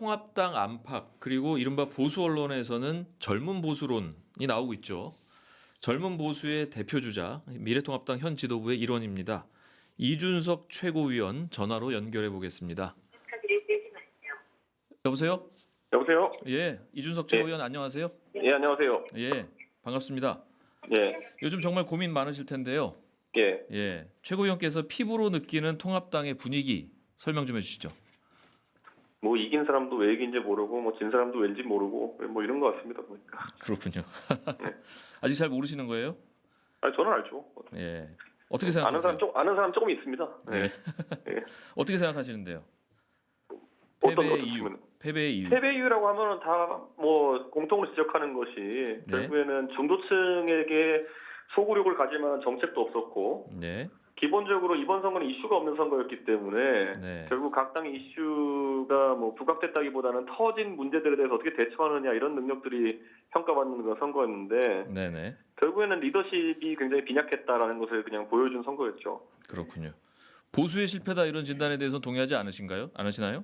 미래통합당 안팎 그리고 이른바 보수 언론에서는 젊은 보수론이 나오고 있죠. 젊은 보수의 대표주자 미래통합당 현 지도부의 일원입니다. 이준석 최고위원 전화로 연결해 보겠습니다. 여보세요? 여보세요? 예, 이준석 최고위원 안녕하세요. 예, 안녕하세요. 예, 반갑습니다. 예, 요즘 정말 고민 많으실 텐데요. 예. 예, 최고위원께서 피부로 느끼는 통합당의 분위기 설명 좀 해주시죠. 뭐 이긴 사람도 왜 이긴지 모르고 뭐 진 사람도 왠지 모르고 뭐 이런 것 같습니다 보니까. 그렇군요. 네. 아직 잘 모르시는 거예요? 아니 저는 알죠. 예. 어떻게 아는 생각하세요? 사람 조금 있습니다. 네. 예. 예. 어떻게 생각하시는데요? 어떤 패배의 것 이유. 보시면 패배의 이유. 패배 이유라고 하면은 다 뭐 공통으로 지적하는 것이 결국에는 중도층에게 소구력을 가질 만한 정책도 없었고 네. 기본적으로 이번 선거는 이슈가 없는 선거였기 때문에 네. 결국 각 당의 이슈가 뭐 부각됐다기보다는 터진 문제들에 대해서 어떻게 대처하느냐 이런 능력들이 평가받는 그런 선거였는데 네네. 결국에는 리더십이 굉장히 빈약했다라는 것을 그냥 보여준 선거였죠. 그렇군요. 보수의 실패다 이런 진단에 대해서 동의하지 않으신가요? 않으시나요?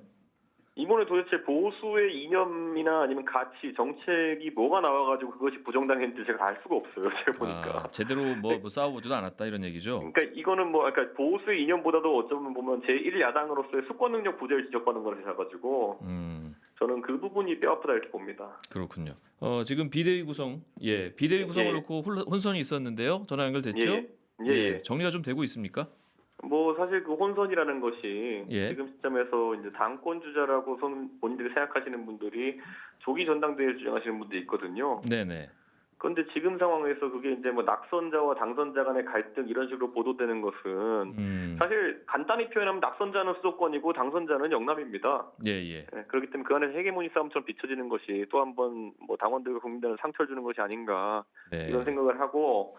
이번에 도대체 보수의 이념이나 아니면 가치, 정책이 뭐가 나와가지고 그것이 부정당했는지 제가 알 수가 없어요. 제가 보니까. 제대로 뭐 싸워보지도 않았다 이런 얘기죠. 그러니까 이거는 뭐 그러니까 보수의 이념보다도 어쩌면 보면 제1야당으로서의 수권 능력 부재를 지적받는 거라 해가지고 저는 그 부분이 뼈아프다 이렇게 봅니다. 그렇군요. 지금 비대위 구성, 비대위 구성을 예. 놓고 혼선이 있었는데요. 전화 연결됐죠? 예. 정리가 좀 되고 있습니까? 뭐 사실 그 혼선이라는 것이 예. 지금 시점에서 이제 당권 주자라고 본인들이 생각하시는 분들이 조기 전당대회를 주장하시는 분들이 있거든요. 네네. 그런데 지금 상황에서 그게 이제 뭐 낙선자와 당선자 간의 갈등 이런 식으로 보도되는 것은 사실 간단히 표현하면 낙선자는 수도권이고 당선자는 영남입니다. 예. 그렇기 때문에 그 안에 헤게모니 싸움처럼 비춰지는 것이 또 한 번 뭐 당원들과 국민들은 상처를 주는 것이 아닌가 이런 생각을 하고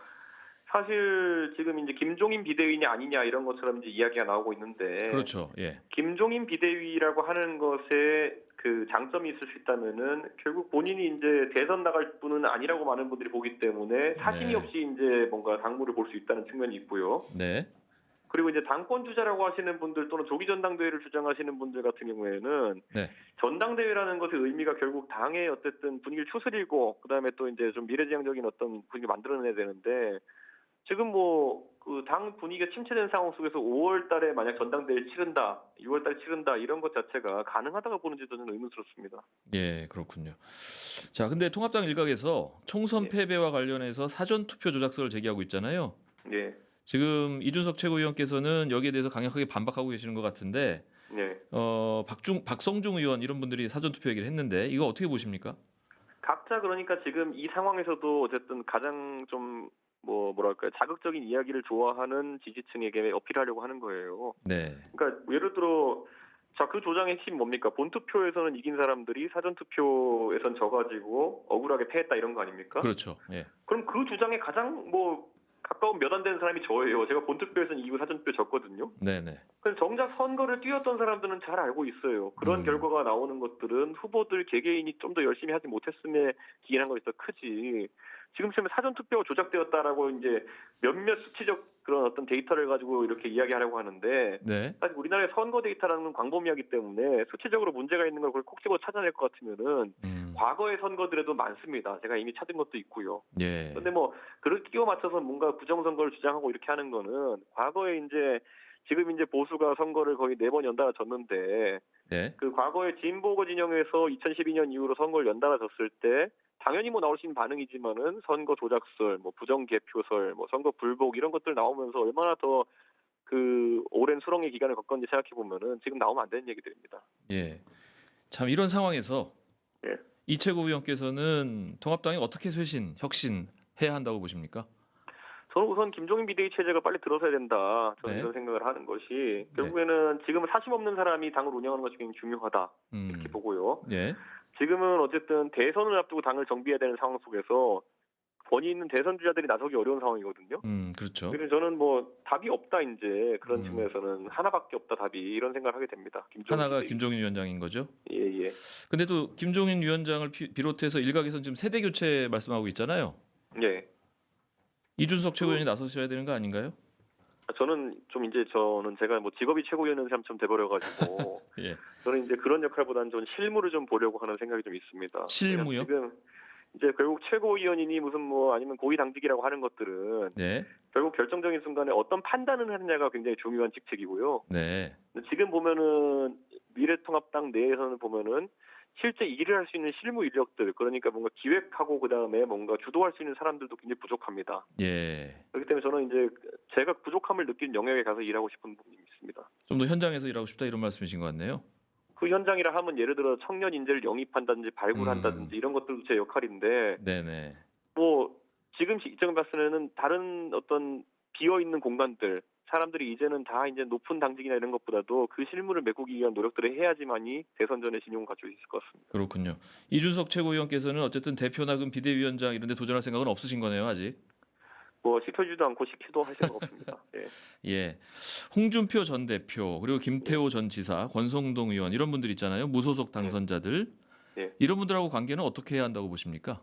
사실 지금 이제 김종인 비대위냐 아니냐 이런 것처럼 이제 이야기가 나오고 있는데 그렇죠. 예. 김종인 비대위라고 하는 것에 그 장점이 있을 수 있다면은 결국 본인이 이제 대선 나갈 분은 아니라고 많은 분들이 보기 때문에 사심이 없이 이제 뭔가 당무를 볼 수 있다는 측면이 있고요. 네. 그리고 이제 당권 주자라고 하시는 분들 또는 조기 전당대회를 주장하시는 분들 같은 경우에는 네. 전당대회라는 것의 의미가 결국 당의 어쨌든 분위기를 추스리고 그다음에 또 이제 좀 미래지향적인 어떤 분위기 만들어내야 되는데 지금 뭐 그 당 분위기가 침체된 상황 속에서 5월 달에 만약 전당대회를 치른다, 6월 달에 치른다 이런 것 자체가 가능하다고 보는지 저는 의문스럽습니다. 예, 그렇군요. 자, 근데 통합당 일각에서 총선 패배와 관련해서 사전 투표 조작설을 제기하고 있잖아요. 예. 지금 이준석 최고위원께서는 여기에 대해서 강력하게 반박하고 계시는 것 같은데, 네. 박성중 의원 이런 분들이 사전 투표 얘기를 했는데 이거 어떻게 보십니까? 각자 그러니까 지금 이 상황에서도 어쨌든 가장 좀 뭐랄까요 자극적인 이야기를 좋아하는 지지층에게 어필하려고 하는 거예요. 네. 그러니까 예를 들어 자, 그 조장의 핵심이 뭡니까? 본투표에서는 이긴 사람들이 사전투표에선 져가지고 억울하게 패했다 이런 거 아닙니까? 그렇죠. 예. 그럼 그 주장에 가장 가까운 몇 안 되는 사람이 저예요. 제가 본투표에서는 이기고 사전투표 졌거든요. 네네. 그래서 정작 선거를 뛰었던 사람들은 잘 알고 있어요. 그런 결과가 나오는 것들은 후보들 개개인이 좀 더 열심히 하지 못했음에 기인한 것이 더 크지. 지금쯤에 사전투표가 조작되었다라고 이제 몇몇 수치적 그런 어떤 데이터를 가지고 이렇게 이야기하려고 하는데 네. 사실 우리나라의 선거 데이터라는 건 광범위하기 때문에 수치적으로 문제가 있는 걸 그걸 콕 집어 찾아낼 것 같으면은 과거의 선거들에도 많습니다. 제가 이미 찾은 것도 있고요. 예. 그런데 그걸 끼워 맞춰서 뭔가 부정선거를 주장하고 이렇게 하는 거는 과거에 이제 지금 이제 보수가 선거를 거의 4번 연달아 졌는데 네. 그 과거에 진보거 진영에서 2012년 이후로 선거를 연달아 졌을 때 당연히 나올 수 있는 반응이지만은 선거 조작설, 부정 개표설, 선거 불복 이런 것들 나오면서 얼마나 더 그 오랜 수렁의 기간을 겪었는지 생각해 보면은 지금 나오면 안 되는 얘기들입니다. 예. 참 이런 상황에서 예. 이채고 의원께서는 통합당이 어떻게 혁신해야 한다고 보십니까? 저는 우선 김종인 비대위 체제가 빨리 들어서야 된다. 저는 네. 이런 생각을 하는 것이 결국에는 지금은 사심 없는 사람이 당을 운영하는 것이 굉장히 중요하다. 이렇게 보고요. 예. 지금은 어쨌든 대선을 앞두고 당을 정비해야 되는 상황 속에서 권위 있는 대선 주자들이 나서기 어려운 상황이거든요. 그렇죠. 그래서 저는 답이 없다 이제 그런 측면에서는 하나밖에 없다 답이 이런 생각을 하게 됩니다. 하나가 비대위. 김종인 위원장인 거죠? 예. 근데 또 김종인 위원장을 비롯해서 일각에서는 지금 세대 교체 말씀하고 있잖아요. 예. 이준석 최고위원이 나서셔야 되는 거 아닌가요? 저는 좀 이제 저는 제가 뭐 직업이 최고위원인 사람처럼 돼버려가지고 예. 저는 이제 그런 역할보다는 좀 실무를 좀 보려고 하는 생각이 좀 있습니다. 실무요? 지금 이제 결국 최고위원이니 무슨 뭐 아니면 고위당직이라고 하는 것들은 네. 결국 결정적인 순간에 어떤 판단을 하느냐가 굉장히 중요한 직책이고요. 네. 근데 지금 보면은 미래통합당 내에서는 보면은 실제 일을 할 수 있는 실무 인력들, 그러니까 뭔가 기획하고 그다음에 뭔가 주도할 수 있는 사람들도 굉장히 부족합니다. 예. 그렇기 때문에 저는 이제 제가 부족함을 느낀 영역에 가서 일하고 싶은 부분이 있습니다. 좀 더 현장에서 일하고 싶다 이런 말씀이신 것 같네요. 그 현장이라 하면 예를 들어 청년 인재를 영입한다든지 발굴한다든지 이런 것들도 제 역할인데 네네. 뭐 지금 시점 봤을 때는 다른 어떤 비어 있는 공간들, 사람들이 이제는 다 이제 높은 당직이나 이런 것보다도 그 실무를 메꾸기 위한 노력들을 해야지만이 대선전에 진용을 가지고 있을 것 같습니다. 그렇군요. 이준석 최고위원께서는 어쨌든 대표나 그 비대위원장 이런 데 도전할 생각은 없으신 거네요, 아직. 뭐 시켜주지도 않고 시키도 할 생각 없습니다. 예. 예. 홍준표 전 대표 그리고 예. 김태호 전 지사, 권성동 의원 이런 분들 있잖아요. 무소속 당선자들. 예. 이런 분들하고 관계는 어떻게 해야 한다고 보십니까?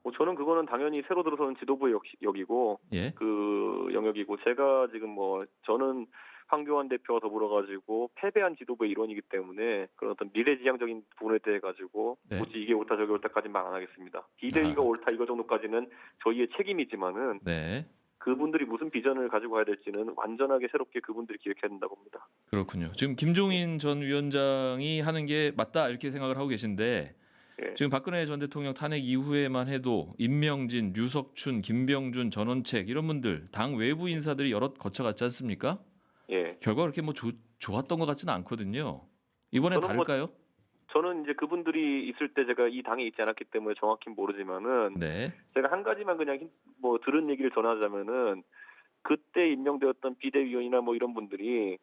뭐 저는 그거는 당연히 새로 들어서는 지도부의 역이고 예. 그 영역이고, 제가 지금 뭐 저는 황교안 대표와 더불어 가지고 패배한 지도부의 일원이기 때문에 그런 어떤 미래지향적인 부분에 대해 가지고 네. 굳이 이게 옳다 저게 옳다까지는 말 안 하겠습니다. 비대위가 아하. 옳다 이거 정도까지는 저희의 책임이지만은 네. 그분들이 무슨 비전을 가지고 가야 될지는 완전하게 새롭게 그분들이 기획해야 된다고 봅니다. 그렇군요. 지금 김종인 전 위원장이 하는 게 맞다 이렇게 생각을 하고 계신데 예. 지금 박근혜 전 대통령 탄핵 이후에만 해도 임명진, 류석춘, 김병준, 전원책 이런 분들 당 외부 인사들이 여럿 거쳐갔지 않습니까? 예. 결과가 그렇게 뭐 좋았던 것 같지는 않거든요. 이번엔 저는 뭐 다를까요? 저는 이제 그분들이 있을 때 제가 이 당에 있지 않았기 때문에 정확히 모르지만은 네. 제가 한 가지만 그냥 뭐 들은 얘기를 전하자면은 그때 임명되었던 비대위원이나 뭐 이런 분들이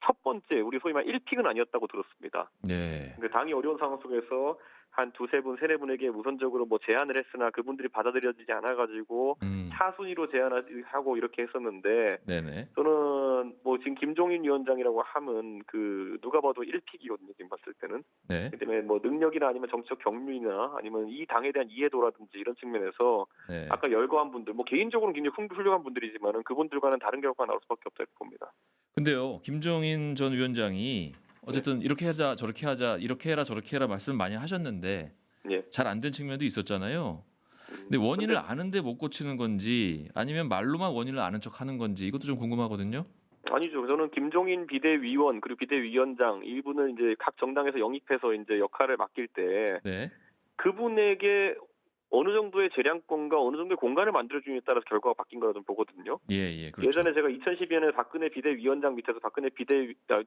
첫 번째 우리 소위 말 1픽은 아니었다고 들었습니다. 네. 그 당이 어려운 상황 속에서 한 두세 분, 세네 분에게 우선적으로 뭐 제안을 했으나 그분들이 받아들여지지 않아가지고 차순위로 제안하고 이렇게 했었는데, 네네. 저는 뭐 지금 김종인 위원장이라고 하면 그 누가 봐도 1픽이거든요. 지금 봤을 때는. 네. 그렇기 때문에 뭐 능력이나 아니면 정치적 경륜이나 아니면 이 당에 대한 이해도라든지 이런 측면에서 네. 아까 열거한 분들, 뭐 개인적으로는 굉장히 훌륭한 분들이지만은 그분들과는 다른 결과가 나올 수밖에 없다 이렇게 봅니다. 근데요, 김종인 전 위원장이 어쨌든 이렇게 하자, 저렇게 하자, 이렇게 해라, 저렇게 해라 말씀 많이 하셨는데 예. 잘 안 된 측면도 있었잖아요. 근데 원인을 아는데 못 고치는 건지 아니면 말로만 원인을 아는 척 하는 건지 이것도 좀 궁금하거든요. 아니죠. 저는 김종인 비대위원 그리고 비대위원장 이분을 이제 각 정당에서 영입해서 이제 역할을 맡길 때 네. 그분에게 어느 정도의 재량권과 어느 정도의 공간을 만들어주느냐에 따라서 결과가 바뀐 거라 좀 보거든요. 예, 그렇죠. 예전에 제가 2012년에 박근혜 비대위원장 밑에서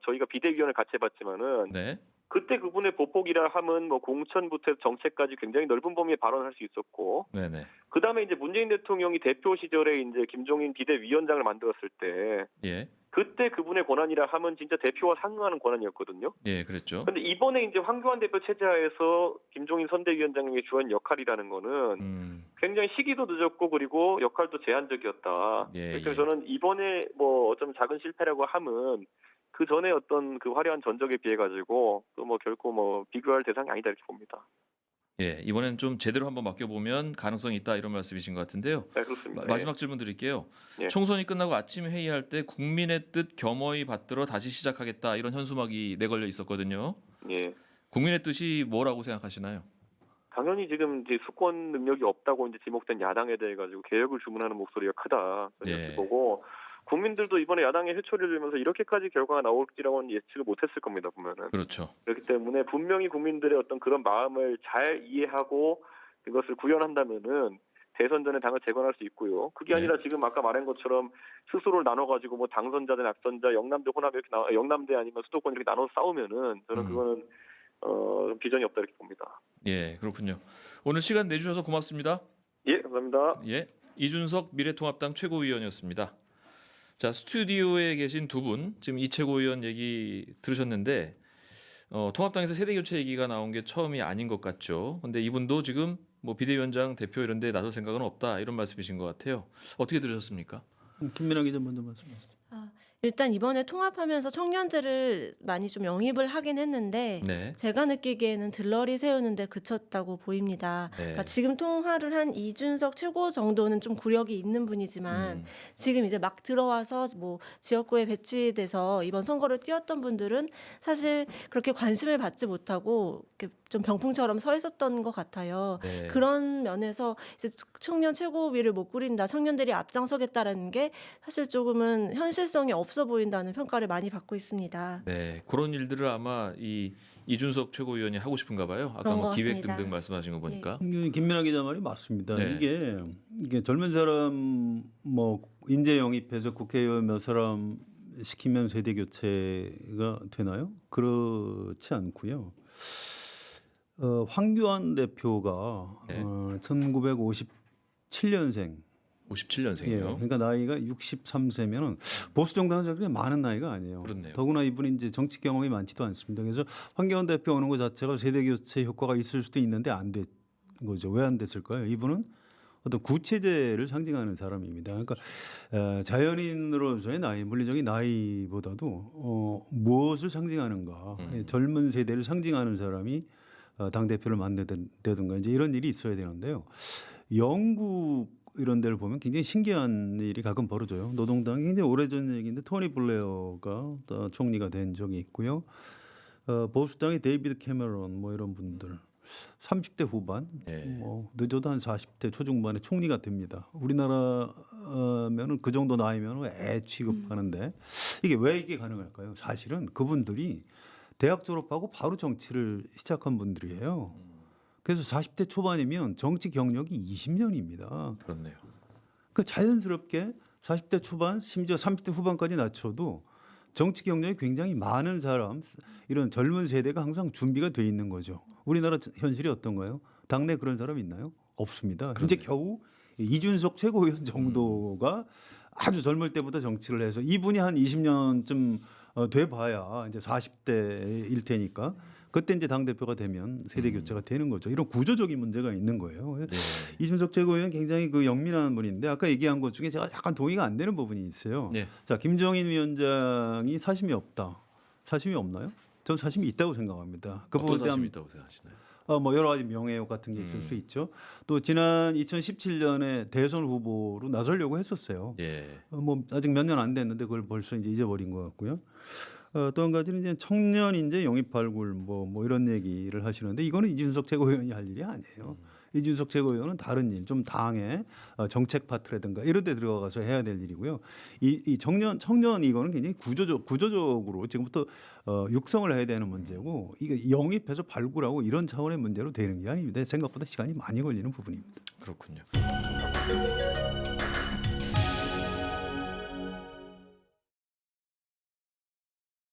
저희가 비대위원을 같이 해봤지만은 네. 그때 그분의 보폭이라 함은 뭐 공천부터 정책까지 굉장히 넓은 범위의 발언을 할 수 있었고, 네네. 그 다음에 이제 문재인 대통령이 대표 시절에 이제 김종인 비대위원장을 만들었을 때 예. 그때 그분의 권한이라 함은 진짜 대표와 상응하는 권한이었거든요. 예, 그랬죠. 그런데 이번에 이제 황교안 대표 체제하에서 김종인 선대위원장에게 주한 역할이라는 거는 굉장히 시기도 늦었고 그리고 역할도 제한적이었다. 예, 그래서 예. 저는 이번에 뭐 어쩌면 작은 실패라고 함은 그 전에 어떤 그 화려한 전적에 비해 가지고 또 뭐 결코 뭐 비교할 대상이 아니다 이렇게 봅니다. 예, 이번엔 좀 제대로 한번 맡겨보면 가능성이 있다 이런 말씀이신 것 같은데요. 네, 그렇습니다. 마지막 질문 드릴게요. 예. 총선이 끝나고 아침 회의할 때 국민의 뜻 겸허히 받들어 다시 시작하겠다 이런 현수막이 내걸려 있었거든요. 예. 국민의 뜻이 뭐라고 생각하시나요? 당연히 지금 이제 수권 능력이 없다고 이제 지목된 야당에 대해 가지고 개혁을 주문하는 목소리가 크다. 저는 이렇게 예. 보고 국민들도 이번에 야당의 회초리를 들면서 이렇게까지 결과가 나올지라고는 예측을 못했을 겁니다. 보면은. 그렇죠. 그렇기 때문에 분명히 국민들의 어떤 그런 마음을 잘 이해하고 그것을 구현한다면은 대선 전에 당을 재건할 수 있고요. 그게 아니라 지금 아까 말한 것처럼 스스로를 나눠가지고 뭐 당선자 대 낙선자, 영남대 호남 이렇게 영남대 아니면 수도권 이렇게 나눠 싸우면은 저는 그거는 비전이 없다 이렇게 봅니다. 예, 그렇군요. 오늘 시간 내주셔서 고맙습니다. 예, 감사합니다. 예, 이준석 미래통합당 최고위원이었습니다. 자, 스튜디오에 계신 두 분 지금 이 최고위원 얘기 들으셨는데 통합당에서 세대 교체 얘기가 나온 게 처음이 아닌 것 같죠. 근데 이분도 지금 뭐 비대위원장 대표 이런 데 나설 생각은 없다 이런 말씀이신 것 같아요. 어떻게 들으셨습니까? 김민아 기자 먼저 말씀하세요. 일단 이번에 통합하면서 청년들을 많이 좀 영입을 하긴 했는데 네. 제가 느끼기에는 들러리 세우는데 그쳤다고 보입니다. 네. 그러니까 지금 통화를 한 이준석 최고 정도는 좀 구력이 있는 분이지만 음. 지금 이제 막 들어와서 뭐 지역구에 배치돼서 이번 선거를 뛰었던 분들은 사실 그렇게 관심을 받지 못하고 이렇게 좀 병풍처럼 서 있었던 것 같아요. 네. 그런 면에서 이제 청년 최고위를 못 꾸린다, 청년들이 앞장서겠다라는 게 사실 조금은 현실성이 없어 보인다는 평가를 많이 받고 있습니다. 네, 그런 일들을 아마 이 이준석 최고위원이 하고 싶은가 봐요. 아까 그런 뭐 것 기획 같습니다. 등등 말씀하신 거 보니까. 김민아 기자 말이 맞습니다. 네. 이게 젊은 사람 뭐 인재 영입해서 국회의원 몇 사람 시키면 세대 교체가 되나요? 그렇지 않고요. 황교안 대표가 네. 1957년생. 57년생이요. 예, 그러니까 나이가 63세면은 보수 정당은 그렇게 많은 나이가 아니에요. 그렇네요. 더구나 이분이 이제 정치 경험이 많지도 않습니다. 그래서 황교안 대표 오는 것 자체가 세대 교체 효과가 있을 수도 있는데 안 된 거죠. 왜 안 됐을까요? 이분은 어떤 구체제를 상징하는 사람입니다. 그러니까 자연인으로서의 나이, 물리적인 나이보다도 무엇을 상징하는가, 젊은 세대를 상징하는 사람이 당 대표를 만든다든가 이제 이런 일이 있어야 되는데요. 영국 이런 데를 보면 굉장히 신기한 일이 가끔 벌어져요. 노동당이 굉장히 오래전 얘기인데 토니 블레어가 총리가 된 적이 있고요. 보수당의 데이비드 캐머런 뭐 이런 분들 30대 후반, 네. 뭐 늦어도 한 40대 초중반에 총리가 됩니다. 우리나라면은 그 정도 나이면 애 취급하는데 이게 왜 이게 가능할까요? 사실은 그분들이 대학 졸업하고 바로 정치를 시작한 분들이에요. 그래서 40대 초반이면 정치 경력이 20년입니다. 그렇네요. 그 자연스럽게 40대 초반, 심지어 30대 후반까지 낮춰도 정치 경력이 굉장히 많은 사람, 이런 젊은 세대가 항상 준비가 돼 있는 거죠. 우리나라 현실이 어떤가요? 당내 그런 사람 있나요? 없습니다. 현재 겨우 이준석 최고위원 정도가 아주 젊을 때부터 정치를 해서 이분이 한 20년쯤 돼봐야 이제 40대일 테니까 그때 이제 당 대표가 되면 세대 교체가 되는 거죠. 이런 구조적인 문제가 있는 거예요. 네. 이준석 최고위원 굉장히 그 영민한 분인데 아까 얘기한 것 중에 제가 약간 동의가 안 되는 부분이 있어요. 네. 자, 김종인 위원장이 사심이 없다. 사심이 없나요? 저는 사심이 있다고 생각합니다. 그 어떤 부분에 사심이 대한 있다고 생각하시나요? 뭐 여러 가지 명예욕 같은 게 있을 수 있죠. 또 지난 2017년에 대선 후보로 나서려고 했었어요. 예. 뭐 아직 몇 년 안 됐는데 그걸 벌써 이제 잊어버린 것 같고요. 또 한 가지는 이제 청년 인재 영입 발굴 뭐 이런 얘기를 하시는데 이거는 이준석 최고위원이 할 일이 아니에요. 이준석 최고위원은 다른 일, 좀 당의 정책 파트라든가 이런 데 들어가서 해야 될 일이고요. 이 청년 이거는 굉장히 구조적으로 지금부터 육성을 해야 되는 문제고 이게 영입해서 발굴하고 이런 차원의 문제로 되는 게 아닙니다. 생각보다 시간이 많이 걸리는 부분입니다. 그렇군요.